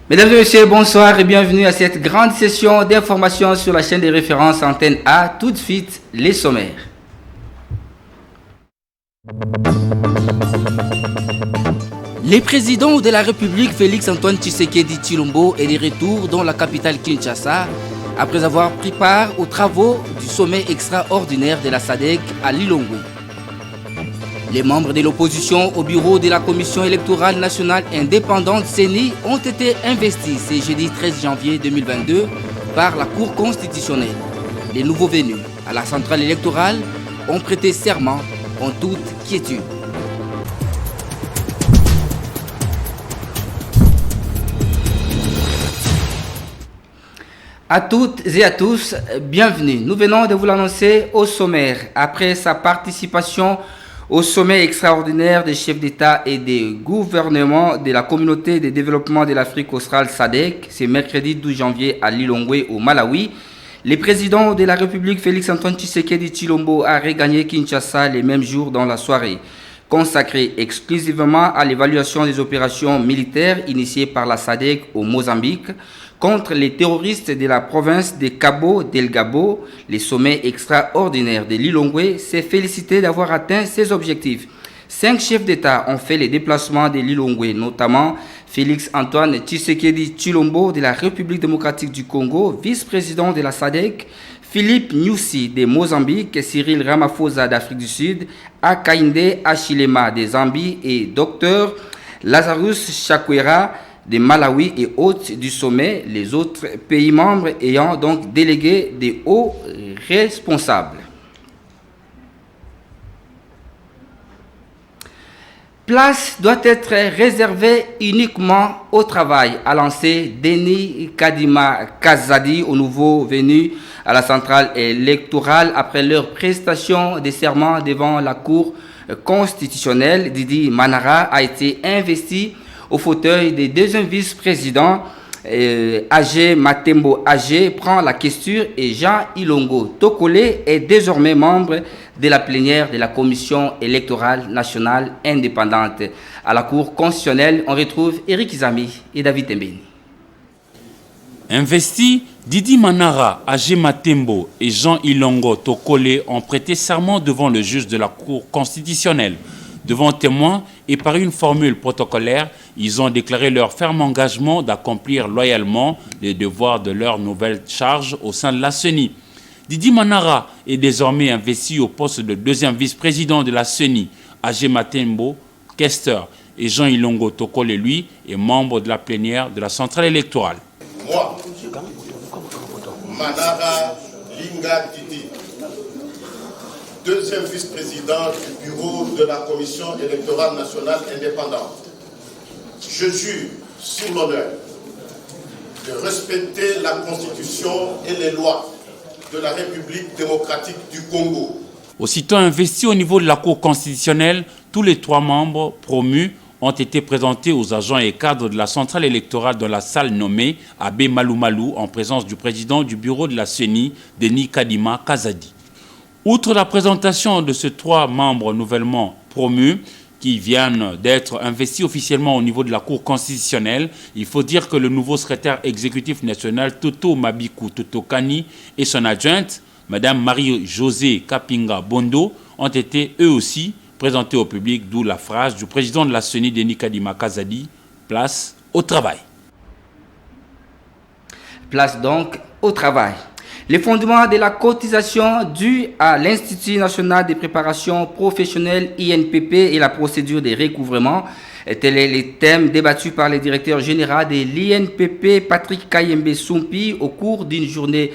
Mesdames et messieurs, bonsoir et bienvenue à cette grande session d'information sur la chaîne des références Antenne A. Tout de suite, les sommaires. Le président de la République, Félix-Antoine Tshisekedi Tshilombo, est de retour dans la capitale Kinshasa après avoir pris part aux travaux du sommet extraordinaire de la SADC à Lilongwe. Les membres de l'opposition au bureau de la Commission électorale nationale indépendante CENI ont été investis ce jeudi 13 janvier 2022 par la Cour constitutionnelle. Les nouveaux venus à la centrale électorale ont prêté serment en toute quiétude. À toutes et à tous, bienvenue. Nous venons de vous l'annoncer au sommaire. Après sa participation au sommet extraordinaire des chefs d'État et des gouvernements de la communauté de développement de l'Afrique australe SADC, c'est mercredi 12 janvier à Lilongwe au Malawi, le président de la République Félix-Antoine Tshisekedi Tshilombo a regagné Kinshasa les mêmes jours dans la soirée, consacrée exclusivement à l'évaluation des opérations militaires initiées par la SADC au Mozambique contre les terroristes de la province de Cabo Delgado. Le sommet extraordinaire de Lilongwe s'est félicité d'avoir atteint ses objectifs. 5 chefs d'État ont fait les déplacements de Lilongwe, notamment Félix-Antoine Tshisekedi Tshilombo de la République démocratique du Congo, vice-président de la SADC, Philippe Nyusi de Mozambique, Cyril Ramaphosa d'Afrique du Sud, Hakainde Hichilema de Zambie et Dr Lazarus Chakwera de Malawi et hôtes du sommet, les autres pays membres ayant donc délégué des hauts responsables. Place doit être réservée uniquement au travail, a lancé Denis Kadima Kazadi aux nouveaux venus à la centrale électorale après leur prestation de serment devant la Cour constitutionnelle. Didi Manara a été investi au fauteuil des deuxième vice-présidents. Agé Matembo Agé prend la questure et Jean Ilongo Tokole est désormais membre de la plénière de la Commission électorale nationale indépendante. À la Cour constitutionnelle, on retrouve Eric Izami et David Tembeni. Investis, Didi Manara, Agé Matembo et Jean Ilongo Tokole ont prêté serment devant le juge de la Cour constitutionnelle. Devant témoins et par une formule protocolaire, ils ont déclaré leur ferme engagement d'accomplir loyalement les devoirs de leur nouvelle charge au sein de la CENI. Didi Manara est désormais investi au poste de deuxième vice-président de la CENI. Agé Matembo, questeur, et Jean Ilongo Tokole, lui, est membre de la plénière de la centrale électorale. Moi, Manara Linga Didi, deuxième vice-président du bureau de la Commission électorale nationale indépendante. Je jure sur l'honneur de respecter la Constitution et les lois de la République démocratique du Congo. Aussitôt investis au niveau de la Cour constitutionnelle, tous les 3 membres promus ont été présentés aux agents et cadres de la centrale électorale dans la salle nommée Abbé Malou Malou en présence du président du bureau de la CENI, Denis Kadima Kazadi. Outre la présentation de ces 3 membres nouvellement promus qui viennent d'être investis officiellement au niveau de la Cour constitutionnelle, il faut dire que le nouveau secrétaire exécutif national Toto Mabiku Totokani et son adjointe, Mme Marie-Josée Kapinga Bondo, ont été eux aussi présentés au public, d'où la phrase du président de la CENI, Denis Kadima Kazadi, place au travail. Place donc au travail. Les fondements de la cotisation due à l'Institut national de préparation professionnelle INPP et la procédure de recouvrement, tels sont les thèmes débattus par le directeur général de l'INPP, Patrick Kayembe Soumpi, au cours d'une journée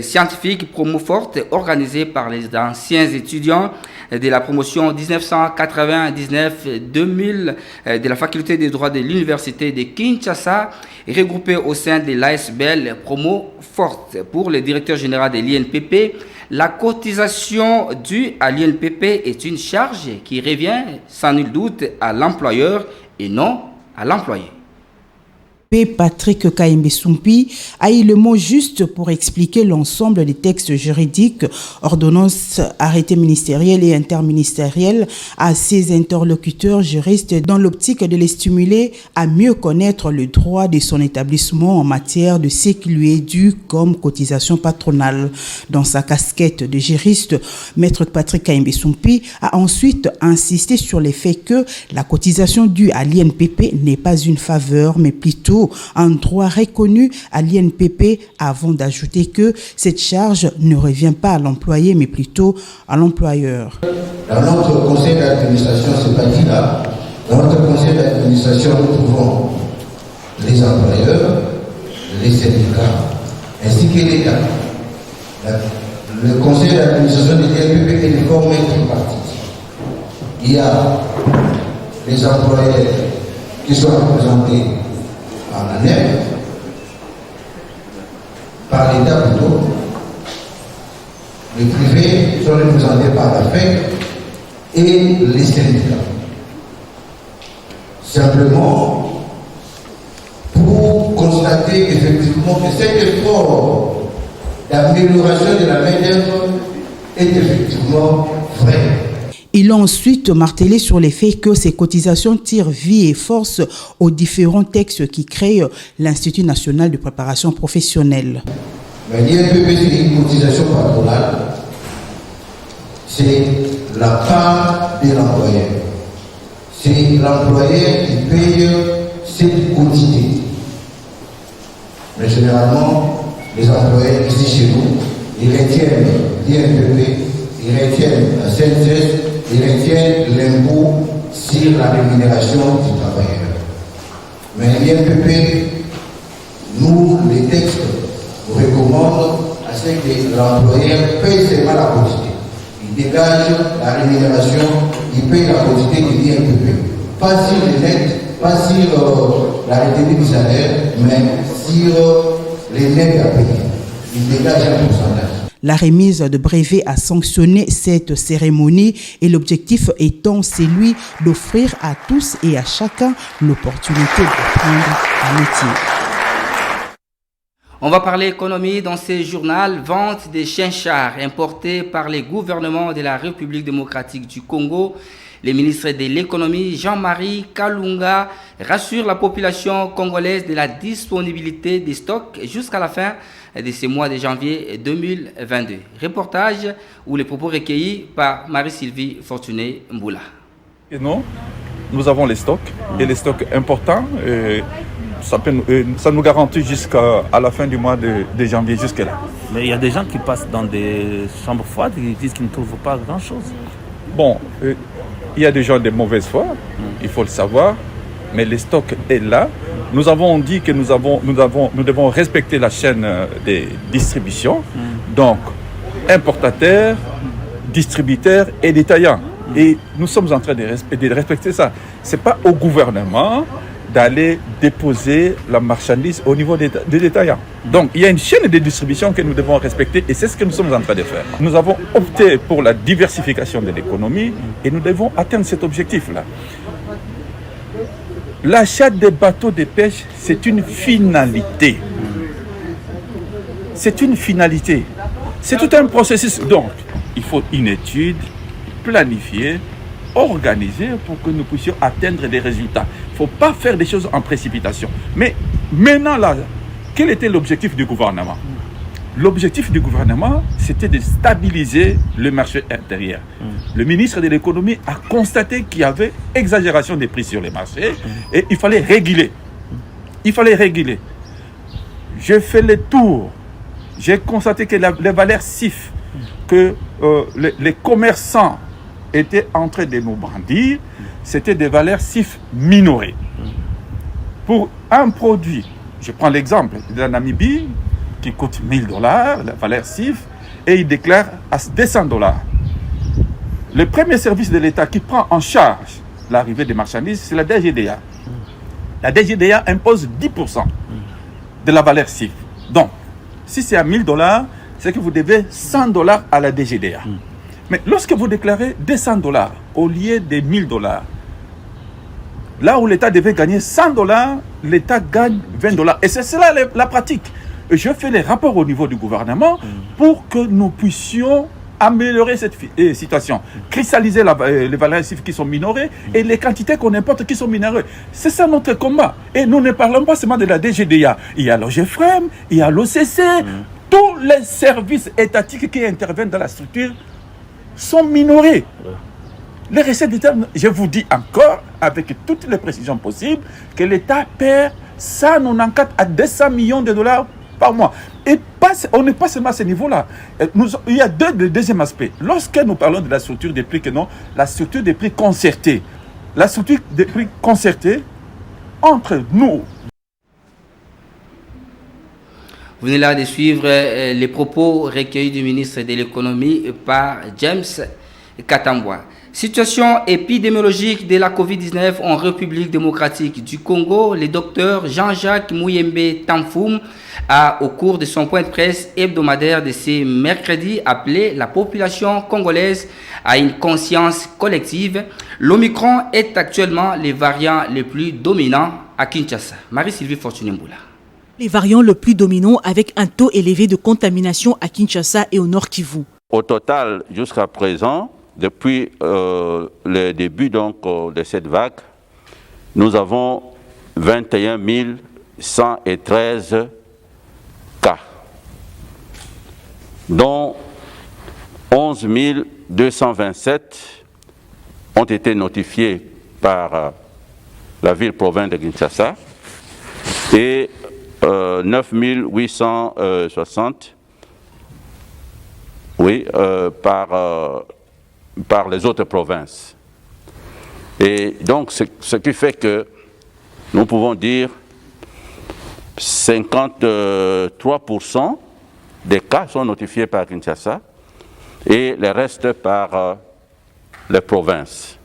scientifique promo forte organisée par les anciens étudiants de la promotion 1999-2000 de la faculté des droits de l'université de Kinshasa, regroupés au sein de l'ASBL promo forte. Pour le directeur général de l'INPP, la cotisation due à l'INPP est une charge qui revient sans nul doute à l'employeur et non à l'employé. Patrick Kayembe Soumpi a eu le mot juste pour expliquer l'ensemble des textes juridiques, ordonnances, arrêtés ministériels et interministériels à ses interlocuteurs juristes dans l'optique de les stimuler à mieux connaître le droit de son établissement en matière de ce qui lui est dû comme cotisation patronale. Dans sa casquette de juriste, Maître Patrick Kayembe Soumpi a ensuite insisté sur le fait que la cotisation due à l'INPP n'est pas une faveur, mais plutôt un droit reconnu à l'INPP, avant d'ajouter que cette charge ne revient pas à l'employé, mais plutôt à l'employeur. Dans notre conseil d'administration, c'est pas dit là, dans notre conseil d'administration, nous trouvons les employeurs, les syndicats, ainsi que l'État. Le conseil d'administration de l'INPP est formé tripartite. Il y a les employeurs qui sont représentés par la NEP, par l'État plutôt. Les privés sont représentés par la FEC et les syndicats. Simplement, pour constater effectivement que cet effort d'amélioration de la main-d'œuvre est effectivement vrai. Il a ensuite martelé sur les faits que ces cotisations tirent vie et force aux différents textes qui créent l'Institut national de préparation professionnelle. Mais l'INPP, c'est une cotisation patronale. C'est la part de l'employeur. C'est l'employeur qui paye cette quotité. Mais généralement, les employeurs ici chez nous, ils retiennent l'INPP, ils retiennent la CNSS, ils retiennent l'impôt sur la rémunération du travailleur. Mais l'INPP, nous, les textes, nous recommandent à ce que l'employeur paye seulement la quotité. Il dégage la rémunération, il paye la quotité de l'INPP. Pas sur les nets, pas sur la retenue du salaire, mais sur les nets à payer. Il dégage un pourcentage. La remise de brevets a sanctionné cette cérémonie et l'objectif étant celui d'offrir à tous et à chacun l'opportunité d'apprendre un métier. On va parler économie dans ce journal. Vente des chiens-chars importés par les gouvernements de la République démocratique du Congo. Le ministre de l'économie, Jean-Marie Kalunga, rassure la population congolaise de la disponibilité des stocks jusqu'à la fin de ce mois de janvier 2022. Reportage où les propos recueillis par Marie-Sylvie Fortuné Mboula. Et non, nous avons les stocks et les stocks importants. Ça nous garantit jusqu'à la fin du mois de janvier, jusque-là. Mais il y a des gens qui passent dans des chambres froides et disent qu'ils ne trouvent pas grand-chose. Bon, il y a des gens de mauvaise foi, il faut le savoir, mais le stock est là. Nous avons dit que nous devons respecter la chaîne de distribution, donc importateurs, distributeurs et détaillants. Et nous sommes en train de respecter ça. Ce n'est pas au gouvernement d'aller déposer la marchandise au niveau des détaillants. Donc, il y a une chaîne de distribution que nous devons respecter et c'est ce que nous sommes en train de faire. Nous avons opté pour la diversification de l'économie et nous devons atteindre cet objectif-là. L'achat des bateaux de pêche, c'est une finalité. C'est une finalité. C'est tout un processus. Donc, il faut une étude, planifier, organiser pour que nous puissions atteindre des résultats. Il ne faut pas faire des choses en précipitation. Mais maintenant, là, quel était l'objectif du gouvernement? L'objectif du gouvernement, c'était de stabiliser le marché intérieur. Le ministre de l'économie a constaté qu'il y avait exagération des prix sur les marchés et il fallait réguler. Il fallait réguler. J'ai fait le tour. J'ai constaté que les valeurs CIF, que les commerçants étaient en train de nous brandir, c'était des valeurs CIF minorées. Pour un produit, je prends l'exemple de la Namibie, qui coûte $1000, la valeur CIF, et il déclare à $200. Le premier service de l'État qui prend en charge l'arrivée des marchandises, c'est la DGDA. La DGDA impose 10% de la valeur CIF. Donc, si c'est à $1000, c'est que vous devez $100 à la DGDA. Mais lorsque vous déclarez $200 au lieu de $1000, Là où l'État devait gagner $100, l'État gagne $20. Et c'est cela la pratique. Et je fais les rapports au niveau du gouvernement pour que nous puissions améliorer cette situation, cristalliser les valeurs actives qui sont minorées et les quantités qu'on importe qui sont minorées. C'est ça notre combat. Et nous ne parlons pas seulement de la DGDA. Il y a l'OGFREM, il y a l'OCC, tous les services étatiques qui interviennent dans la structure sont minorés. Les recettes d'État, je vous dis encore, avec toutes les précisions possibles, que l'État perd 194 à 200 millions de dollars par mois. Et on n'est pas seulement à ce niveau-là. Il y a le deuxième aspect. Lorsque nous parlons de la structure des prix, que non, la structure des prix concertés. La structure des prix concertés entre nous. Vous venez là de suivre les propos recueillis du ministre de l'économie par James Katambwa. Situation épidémiologique de la COVID-19 en République démocratique du Congo. Le docteur Jean-Jacques Muyembe Tamfoum a, au cours de son point de presse hebdomadaire de ce mercredi, appelé la population congolaise à une conscience collective. L'Omicron est actuellement le variant le plus dominant à Kinshasa. Marie-Sylvie Fortuné-Mboula. Les variants le plus dominants avec un taux élevé de contamination à Kinshasa et au Nord Kivu. Au total, jusqu'à présent, depuis le début de cette vague, nous avons 21 113 cas, dont 11 227 ont été notifiés par la ville-province de Kinshasa et 9 860 par les autres provinces. Et donc, ce qui fait que nous pouvons dire 53% des cas sont notifiés par Kinshasa et le reste par les provinces.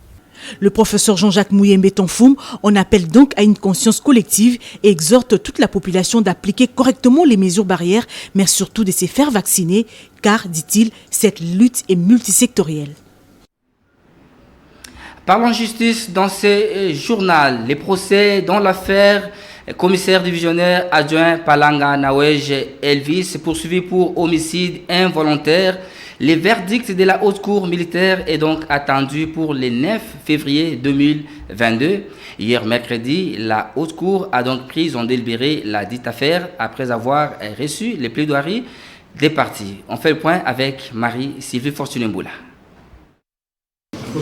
Le professeur Jean-Jacques Muyembe Tamfoum en appelle donc à une conscience collective et exhorte toute la population d'appliquer correctement les mesures barrières, mais surtout de se faire vacciner, car, dit-il, cette lutte est multisectorielle. Parlons justice dans ce journal. Les procès dans l'affaire commissaire divisionnaire adjoint Palanga Nawej Elvis poursuivi pour homicide involontaire. Le verdict de la haute cour militaire est donc attendu pour le 9 février 2022. Hier mercredi, la haute cour a donc pris en délibéré la dite affaire après avoir reçu les plaidoiries des parties. On fait le point avec Marie-Sylvie Fortuné-Mboula.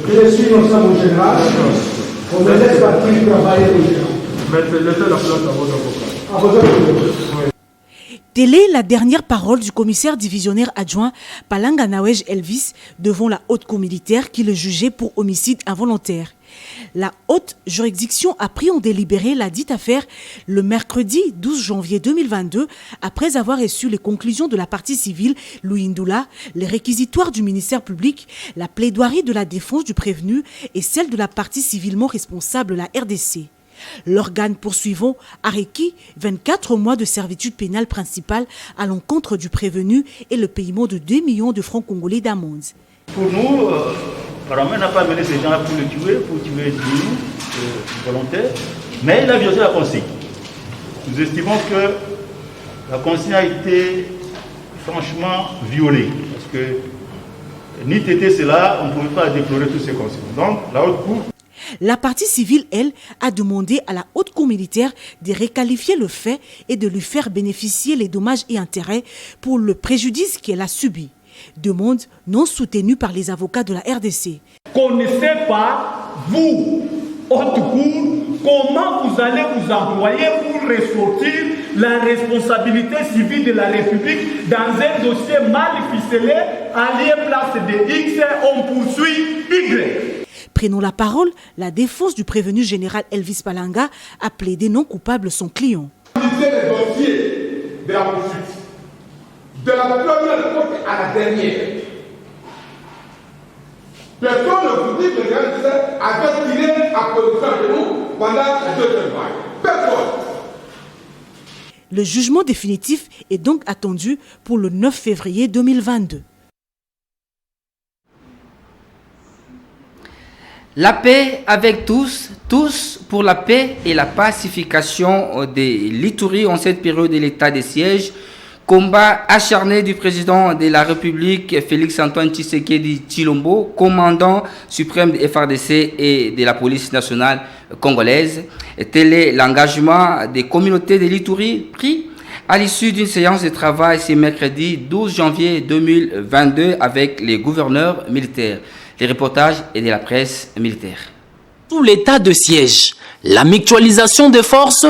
Je suis ensemble général. On me laisse partir travailler au général. Laissez la place à vos avocats. Telle est la dernière parole du commissaire divisionnaire adjoint Palanga Nawej Elvis devant la haute cour militaire qui le jugeait pour homicide involontaire. La haute juridiction a pris en délibéré la dite affaire le mercredi 12 janvier 2022 après avoir reçu les conclusions de la partie civile Louis Ndoula, les réquisitoires du ministère public, la plaidoirie de la défense du prévenu et celle de la partie civilement responsable, la RDC. L'organe poursuivant a requis 24 mois de servitude pénale principale à l'encontre du prévenu et le paiement de 2 millions de francs congolais d'amende. Pour nous, Paramé n'a pas amené ces gens pour tuer dignes, volontaires, mais il a violé la consigne. Nous estimons que la consigne a été franchement violée, parce que ni t'était cela, on ne pouvait pas déplorer tous ces consignes. Donc, la haute cour. La partie civile, elle, a demandé à la haute cour militaire de requalifier le fait et de lui faire bénéficier les dommages et intérêts pour le préjudice qu'elle a subi. Demande non soutenue par les avocats de la RDC. Connaissez pas, vous, haute cour, comment vous allez vous employer pour ressortir la responsabilité civile de la République dans un dossier mal ficelé, allié place de X, on poursuit Y. Prenant la parole, la défense du prévenu général Elvis Palanga a plaidé non coupable son client. Lisez les dossiers de la poursuite, de la première côte à la dernière. Personne ne vous dit que le gars avait tiré à position de nous pendant la deuxième vague. Personne. Le jugement définitif est donc attendu pour le 9 février 2022. La paix avec tous, tous pour la paix et la pacification des Litouries en cette période de l'état de siège. Combat acharné du président de la République, Félix-Antoine Tshisekedi Tshilombo, commandant suprême de FARDC et de la police nationale congolaise. Tel est l'engagement des communautés de l'Itourie pris à l'issue d'une séance de travail ce mercredi 12 janvier 2022 avec les gouverneurs militaires. Les reportages et de la presse militaire. Sous l'état de siège, la mutualisation des forces,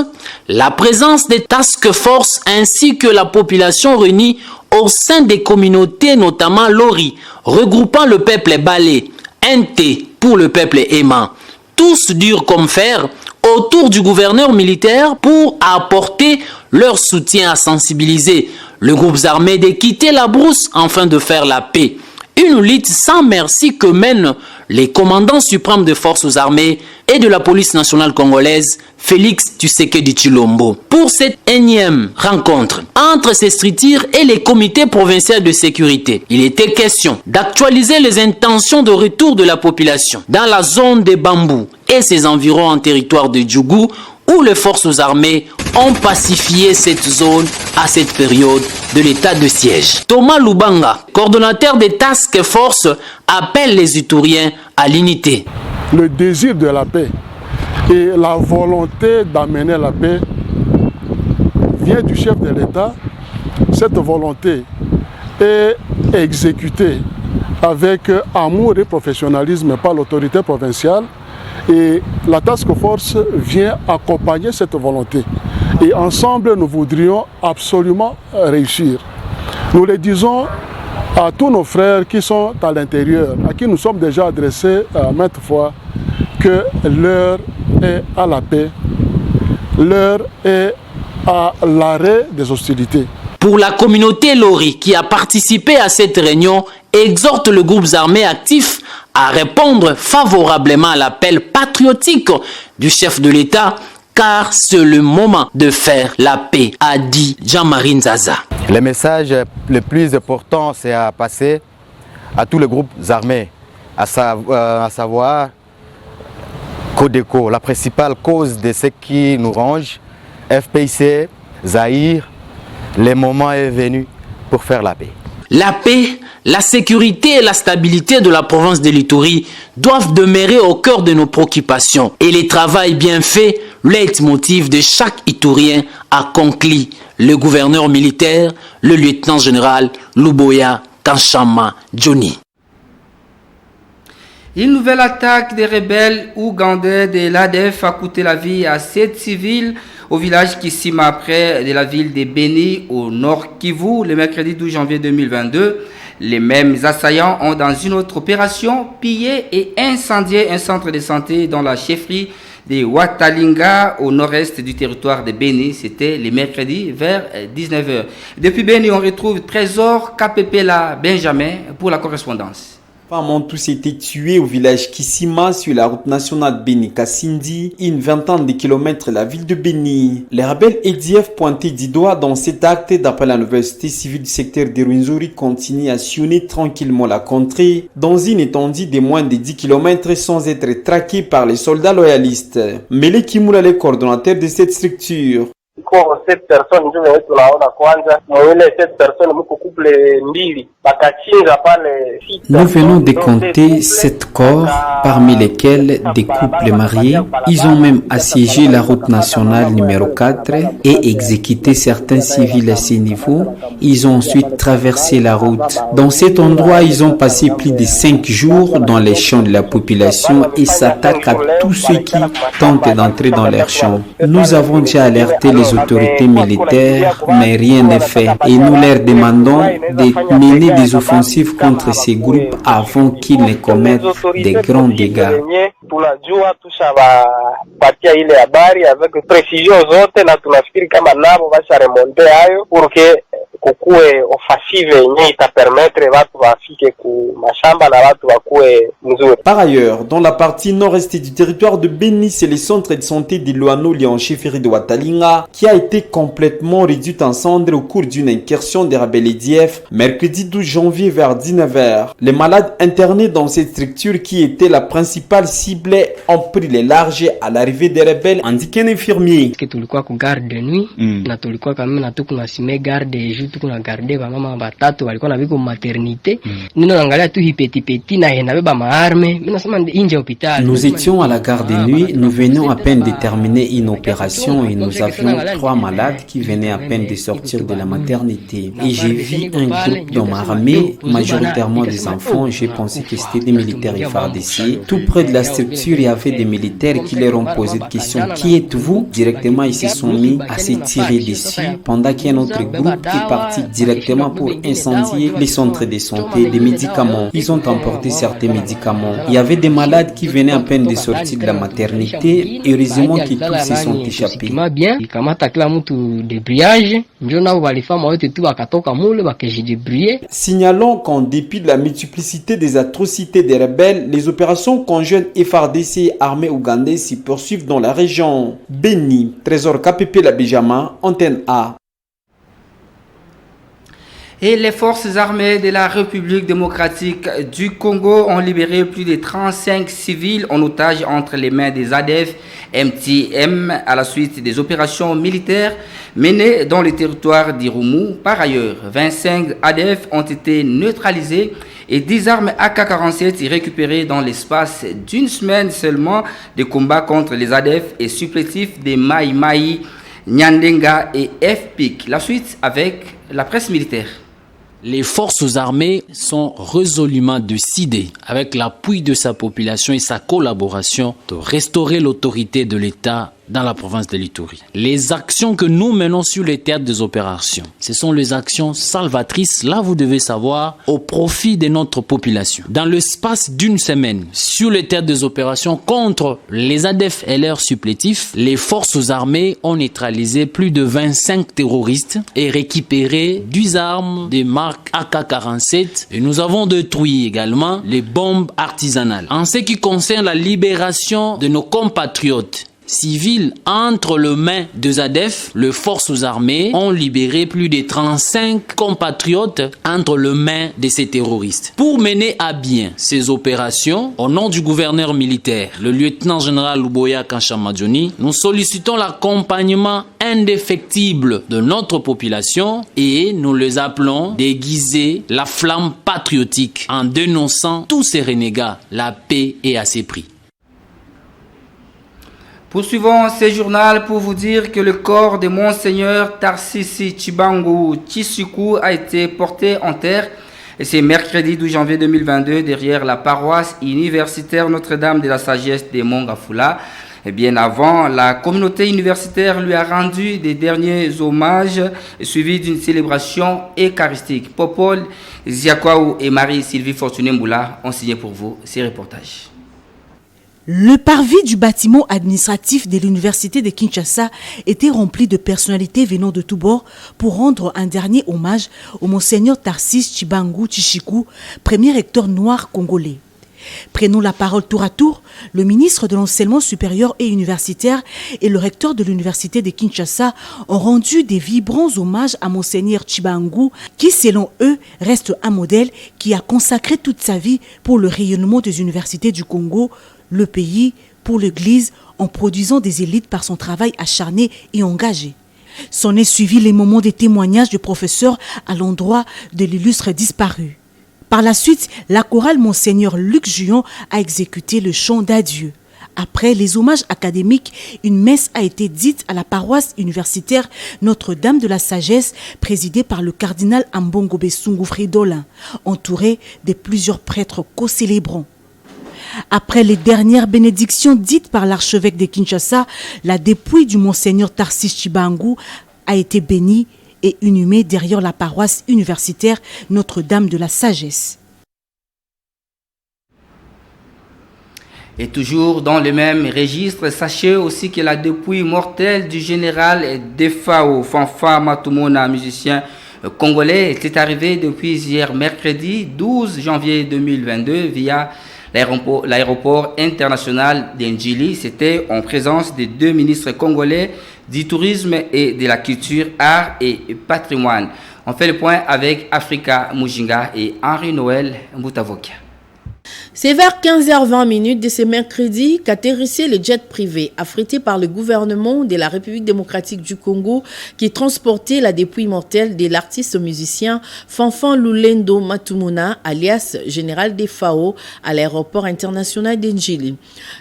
la présence des task force ainsi que la population réunie au sein des communautés, notamment Lori, regroupant le peuple Balé, NT pour le peuple Aimant, tous durs comme fer, autour du gouverneur militaire pour apporter leur soutien à sensibiliser le groupe armé de quitter la brousse afin de faire la paix. Une lutte sans merci que mènent les commandants suprêmes des forces armées et de la police nationale congolaise, Félix Tshisekedi Tshilombo. Pour cette énième rencontre entre ces structures et les comités provinciaux de sécurité, il était question d'actualiser les intentions de retour de la population dans la zone des Bambous et ses environs en territoire de Djougou, où les forces armées ont pacifié cette zone à cette période de l'état de siège. Thomas Lubanga, coordonnateur des task force, appelle les Itouriens à l'unité. Le désir de la paix et la volonté d'amener la paix vient du chef de l'État. Cette volonté est exécutée avec amour et professionnalisme par l'autorité provinciale. Et la task force vient accompagner cette volonté. Et ensemble, nous voudrions absolument réussir. Nous le disons à tous nos frères qui sont à l'intérieur, à qui nous sommes déjà adressés maintes fois, que l'heure est à la paix, l'heure est à l'arrêt des hostilités. Pour la communauté Lori qui a participé à cette réunion, exhorte le groupe armé actif à répondre favorablement à l'appel patriotique du chef de l'État, car c'est le moment de faire la paix, a dit Jean-Marie Nzaza. Le message le plus important, c'est à passer à tous les groupes armés, à savoir Codeco, la principale cause de ce qui nous range, FPIC, Zaïre, le moment est venu pour faire la paix. La paix, la sécurité et la stabilité de la province de l'Itourie doivent demeurer au cœur de nos préoccupations. Et le travail bien fait, leitmotiv de chaque Itourien, a conclu le gouverneur militaire, le lieutenant-général Luboya Kanchama Johnny. Une nouvelle attaque des rebelles ougandais de l'ADF a coûté la vie à 7 civils au village Kisima près de la ville de Beni au nord Kivu le mercredi 12 janvier 2022. Les mêmes assaillants ont dans une autre opération pillé et incendié un centre de santé dans la chefferie de Watalinga au nord-est du territoire de Beni. C'était le mercredi vers 19h. Depuis Beni, on retrouve Trésor Kapepela Benjamin pour la correspondance. Femmes ont tous été tués au village Kisima sur la route nationale Beni-Kassindi, une vingtaine de kilomètres de la ville de Beni. Les rebelles EDF pointés du doigt dans cet acte d'après la nouvelle société civile du secteur de Rwenzori continue à sillonner tranquillement la contrée dans une étendue de moins de 10 km sans être traqués par les soldats loyalistes. Mele Kimula, le coordonnateur de cette structure. Cette personne ndio tunaona kwanza mwele cette personne mko couple mbili bakachinga pale. Nous venons de compter 7 corps, parmi lesquels des couples mariés. Ils ont même assiégé la route nationale numéro 4 et exécuté certains civils à ces niveaux. Ils ont ensuite traversé la route. Dans cet endroit, ils ont passé plus de 5 jours dans les champs de la population et s'attaquent à tous ceux qui tentent d'entrer dans leurs champs. Nous avons déjà alerté les autorités militaires, mais rien n'est fait. Et nous leur demandons de mener des offensives contre ces groupes avant qu'ils ne commettent des grands dégâts. kukuwe offensive yenye itapermettre watu wafike ku mashamba na watu wakuwe mzuri. Par ailleurs, dans la partie nord-est du territoire de Beni, c'est le centre de santé de Loano en chefferie de Watalinga qui a été complètement réduit en cendres au cours d'une incursion des rebelles EDF mercredi 12 janvier vers 19h. Les malades internés dans cette structure qui était la principale cible ont pris les larges à l'arrivée des rebelles, indique un infirmier. Tulikuwa ku garde de nuit na tulikuwa kama na tuku na sime garde jour tuku na garde ba mama batatu walikuwa na biko maternité nino naangalia tu hipeti na hena beba maarme mimi nasema nje hospitali. Nous étions à la garde de nuit, nous venions à peine de terminer une opération et nous avions 3 malades qui venaient à peine de sortir de la maternité. Et j'ai vu un groupe d'hommes armés, majoritairement des enfants. J'ai pensé que c'était des militaires FARDC. Tout près de la structure, il y avait des militaires qui leur ont posé des questions. Qui êtes-vous? Directement, ils se sont mis à se tirer dessus pendant qu'un autre groupe est parti directement pour incendier les centres de santé, des médicaments. Ils ont emporté certains médicaments. Il y avait des malades qui venaient à peine de sortir de la maternité. Heureusement que tous se sont échappés. Signalons qu'en dépit de la multiplicité des atrocités des rebelles, les opérations conjointes FARDC et armée ougandaise s'y poursuivent dans la région. Beni, Trésor KPP La Bijama, Antenne A. Et les forces armées de la République démocratique du Congo ont libéré plus de 35 civils en otage entre les mains des ADF MTM à la suite des opérations militaires menées dans le territoire d'Irumu. Par ailleurs, 25 ADF ont été neutralisés et 10 armes AK-47 récupérées dans l'espace d'une semaine seulement de combats contre les ADF et supplétifs des Mai Mai, Nyandenga et FPIC. La suite avec la presse militaire. Les forces armées sont résolument décidées, avec l'appui de sa population et sa collaboration, de restaurer l'autorité de l'État dans la province de l'Ituri. Les actions que nous menons sur les théâtres des opérations, ce sont les actions salvatrices, là vous devez savoir, au profit de notre population. Dans l'espace d'une semaine, sur les théâtres des opérations contre les ADF et leurs supplétifs, les forces armées ont neutralisé plus de 25 terroristes et récupéré 10 armes de marque AK-47 et nous avons détruit également les bombes artisanales. En ce qui concerne la libération de nos compatriotes civils entre les mains des ADF, les forces armées ont libéré plus de 35 compatriotes entre les mains de ces terroristes. Pour mener à bien ces opérations, au nom du gouverneur militaire, le lieutenant-général Luboya Kanchamadjoni, nous sollicitons l'accompagnement indéfectible de notre population et nous les appelons d'aiguiser la flamme patriotique en dénonçant tous ces renégats. La paix est à ses prix. Poursuivons ce journal pour vous dire que le corps de Monseigneur Tarsisi Chibangu Chisuku a été porté en terre. Et c'est mercredi 12 janvier 2022 derrière la paroisse universitaire Notre-Dame de la Sagesse de Mongafula. Et bien avant, la communauté universitaire lui a rendu des derniers hommages suivis d'une célébration eucharistique. Popol Ziakwaou et Marie-Sylvie Fortuné-Mboula ont signé pour vous ces reportages. Le parvis du bâtiment administratif de l'université de Kinshasa était rempli de personnalités venant de tous bords pour rendre un dernier hommage au Monseigneur Tarsis Chibangu Chichiku, premier recteur noir congolais. Prenons la parole tour à tour, le ministre de l'enseignement supérieur et universitaire et le recteur de l'université de Kinshasa ont rendu des vibrants hommages à Monseigneur Chibangu qui, selon eux, reste un modèle qui a consacré toute sa vie pour le rayonnement des universités du Congo, le pays, pour l'Église, en produisant des élites par son travail acharné et engagé. S'en est suivi les moments de témoignages du professeur à l'endroit de l'illustre disparu. Par la suite, la chorale Monseigneur Luc Juon a exécuté le chant d'adieu. Après les hommages académiques, une messe a été dite à la paroisse universitaire Notre-Dame de la Sagesse, présidée par le cardinal Ambongo Besungu Fridolin, entouré de plusieurs prêtres co-célébrants. Après les dernières bénédictions dites par l'archevêque de Kinshasa, la dépouille du Monseigneur Tarsis Chibangu a été bénie et inhumée derrière la paroisse universitaire Notre-Dame de la Sagesse. Et toujours dans le même registre, sachez aussi que la dépouille mortelle du général Defao Fanfa Matumona, musicien congolais était arrivé depuis hier mercredi 12 janvier 2022 via l'aéroport international d'Ndjili. C'était en présence des deux ministres congolais du tourisme et de la culture, art et patrimoine. On fait le point avec Africa Mujinga et Henri-Noël Mboutavokia. C'est vers 15h20 de ce mercredi qu'atterrissait le jet privé affrété par le gouvernement de la République démocratique du Congo qui transportait la dépouille mortelle de l'artiste musicien Fanfan Lulendo Matumuna, alias Général des FAO, à l'aéroport international d'Ndjili.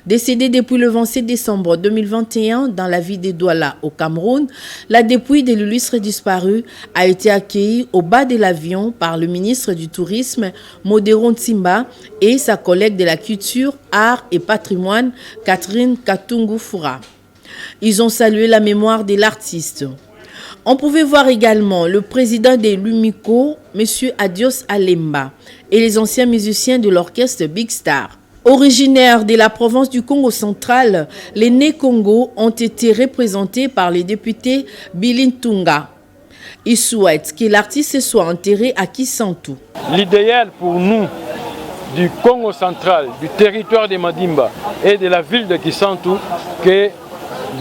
Décédé depuis le 27 décembre 2021 dans la ville de Douala au Cameroun, la dépouille de l'illustre disparu a été accueillie au bas de l'avion par le ministre du Tourisme, Modero Ntimba, et sa collègue de la culture, art et patrimoine, Catherine Katungu-Foura. Ils ont salué la mémoire de l'artiste. On pouvait voir également le président de l'UMICO, M. Adios Alemba, et les anciens musiciens de l'orchestre Big Star. Originaires de la province du Congo central, les Né-Congo ont été représentés par les députés Bilintunga. Ils souhaitent que l'artiste soit enterré à Kisantu. L'idéal pour nous, du Congo central, du territoire de Madimba et de la ville de Kisantu, que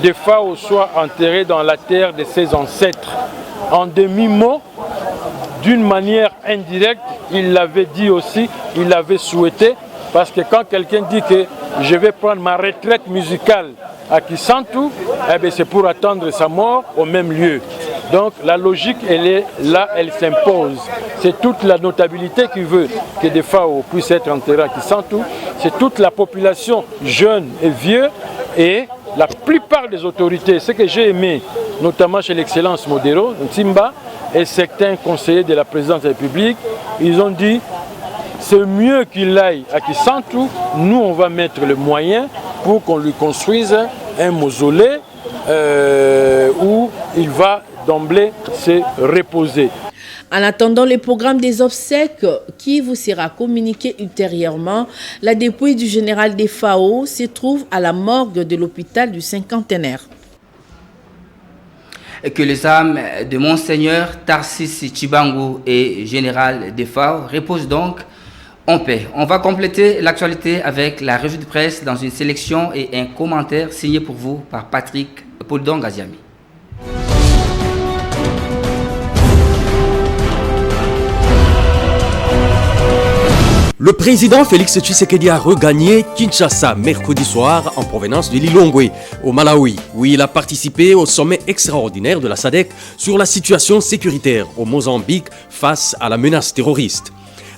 des FAO soient enterrés dans la terre de ses ancêtres. En demi-mot, d'une manière indirecte, il l'avait dit aussi, il l'avait souhaité, parce que quand quelqu'un dit que je vais prendre ma retraite musicale à Kisantu, eh bien c'est pour attendre sa mort au même lieu. Donc la logique, elle est là, elle s'impose. C'est toute la notabilité qui veut que des FAO puissent être enterrés à Kisantu. C'est toute la population jeune et vieux et la plupart des autorités. Ce que j'ai aimé, notamment chez l'excellence Modero Ntimba et certains conseillers de la présidence de la République, ils ont dit c'est mieux qu'il aille à Kisantu. Nous, on va mettre le moyen pour qu'on lui construise un mausolée où il va d'emblée se reposer. En attendant le programme des obsèques qui vous sera communiqué ultérieurement, la dépouille du général des FAO se trouve à la morgue de l'hôpital du Cinquantenaire. Et que les âmes de Monseigneur Tarsis Chibangu et général des FAO reposent donc en paix. On va compléter l'actualité avec la revue de presse dans une sélection et un commentaire signé pour vous par Patrick Poldon Gaziami. Le président Félix Tshisekedi a regagné Kinshasa mercredi soir en provenance de Lilongwe, au Malawi, où il a participé au sommet extraordinaire de la SADC sur la situation sécuritaire au Mozambique face à la menace terroriste.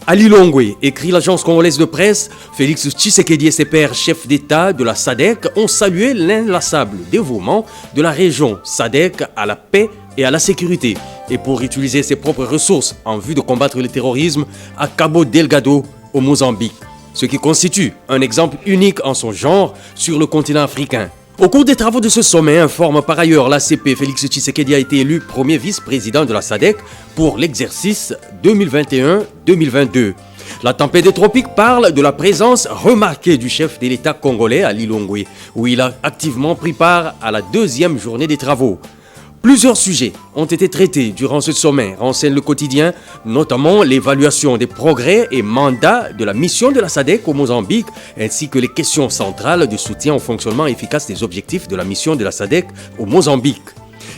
À Lilongwe, écrit l'agence congolaise de presse, Félix Tshisekedi et ses pairs chefs d'État de la SADC ont salué l'inlassable dévouement de la région SADC à la paix et à la sécurité, et pour utiliser ses propres ressources en vue de combattre le terrorisme à Cabo Delgado, au Mozambique, ce qui constitue un exemple unique en son genre sur le continent africain. Au cours des travaux de ce sommet, informe par ailleurs l'ACP, Félix Tshisekedi a été élu premier vice-président de la SADC pour l'exercice 2021-2022. La tempête des tropiques parle de la présence remarquée du chef de l'État congolais à Lilongwe, où il a activement pris part à la deuxième journée des travaux. Plusieurs sujets ont été traités durant ce sommet, renseigne le quotidien, notamment l'évaluation des progrès et mandats de la mission de la SADC au Mozambique, ainsi que les questions centrales de soutien au fonctionnement efficace des objectifs de la mission de la SADC au Mozambique.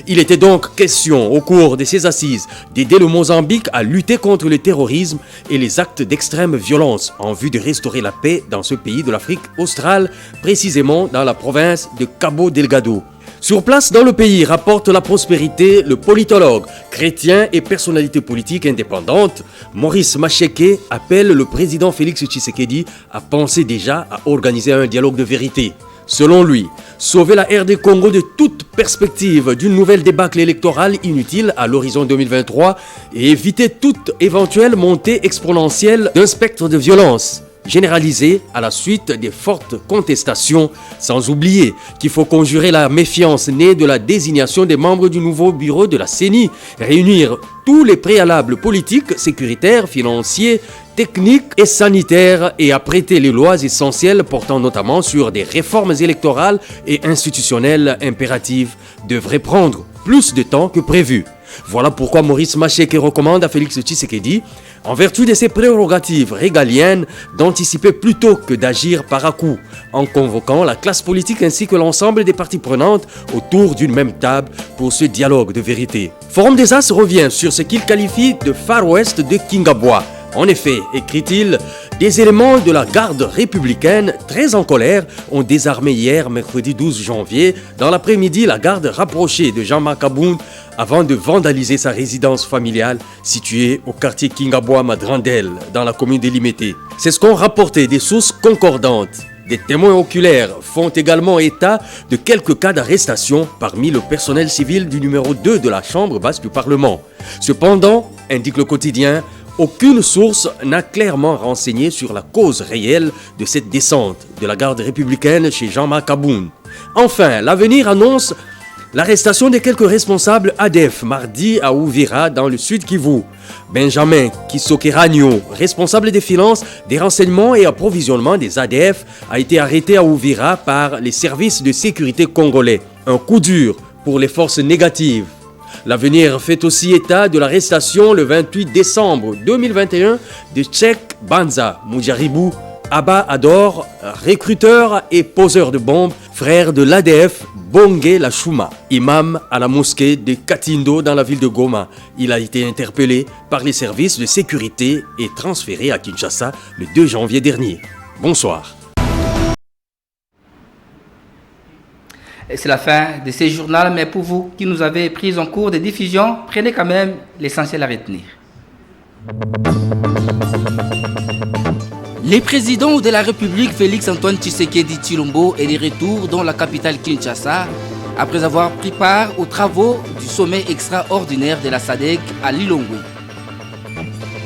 Il était donc question, au cours de ces assises, d'aider le Mozambique à lutter contre le terrorisme et les actes d'extrême violence en vue de restaurer la paix dans ce pays de l'Afrique australe, précisément dans la province de Cabo Delgado. Sur place dans le pays, rapporte La Prospérité, le politologue, chrétien et personnalité politique indépendante, Maurice Macheke appelle le président Félix Tshisekedi à penser déjà à organiser un dialogue de vérité. Selon lui, sauver la RD Congo de toute perspective d'une nouvelle débâcle électorale inutile à l'horizon 2023 et éviter toute éventuelle montée exponentielle d'un spectre de violence généralisée à la suite des fortes contestations, sans oublier qu'il faut conjurer la méfiance née de la désignation des membres du nouveau bureau de la CENI, réunir tous les préalables politiques, sécuritaires, financiers, techniques et sanitaires et apprêter les lois essentielles portant notamment sur des réformes électorales et institutionnelles impératives devraient prendre plus de temps que prévu. Voilà pourquoi Maurice Macheke recommande à Félix Tshisekedi, en vertu de ses prérogatives régaliennes, d'anticiper plutôt que d'agir par à-coups, en convoquant la classe politique ainsi que l'ensemble des parties prenantes autour d'une même table pour ce dialogue de vérité. Forum des As revient sur ce qu'il qualifie de Far West de Kingabwa. En effet, écrit-il, des éléments de la garde républicaine très en colère ont désarmé hier, mercredi 12 janvier, dans l'après-midi, la garde rapprochée de Jean-Marc Aboun avant de vandaliser sa résidence familiale située au quartier Kingabwa Madrandel, dans la commune de Limete. C'est ce qu'ont rapporté des sources concordantes. Des témoins oculaires font également état de quelques cas d'arrestation parmi le personnel civil du numéro 2 de la Chambre basse du Parlement. Cependant, indique le quotidien, aucune source n'a clairement renseigné sur la cause réelle de cette descente de la garde républicaine chez Jean-Marc Aboun. Enfin, l'avenir annonce l'arrestation de quelques responsables ADF mardi à Uvira dans le sud Kivu. Benjamin Kisokeranyo, responsable des finances, des renseignements et approvisionnement des ADF, a été arrêté à Uvira par les services de sécurité congolais. Un coup dur pour les forces négatives. L'avenir fait aussi état de l'arrestation le 28 décembre 2021 de Tchèque Banza Mujaribu Abba Ador, recruteur et poseur de bombes, frère de l'ADF Bongé Lachuma, imam à la mosquée de Katindo dans la ville de Goma. Il a été interpellé par les services de sécurité et transféré à Kinshasa le 2 janvier dernier. Bonsoir. C'est la fin de ce journal, mais pour vous qui nous avez pris en cours de diffusion, prenez quand même l'essentiel à retenir. Le président de la République, Félix-Antoine Tshisekedi Tshilombo, est de retour dans la capitale Kinshasa après avoir pris part aux travaux du sommet extraordinaire de la SADC à Lilongwe.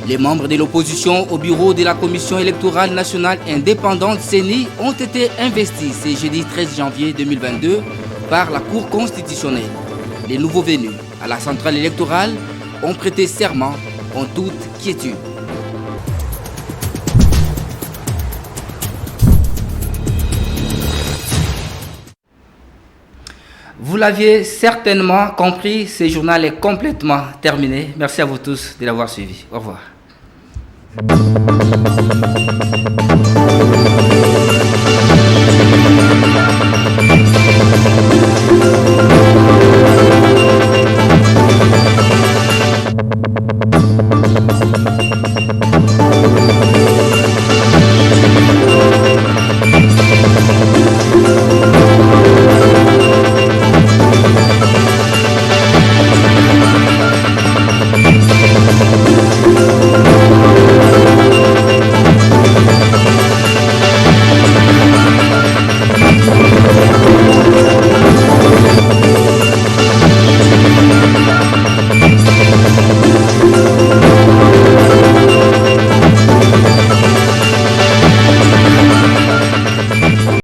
Les membres de l'opposition au bureau de la Commission électorale nationale indépendante CENI ont été investis ce jeudi 13 janvier 2022 par la Cour constitutionnelle. Les nouveaux venus à la centrale électorale ont prêté serment en toute quiétude. Vous l'aviez certainement compris, ce journal est complètement terminé. Merci à vous tous de l'avoir suivi. Au revoir.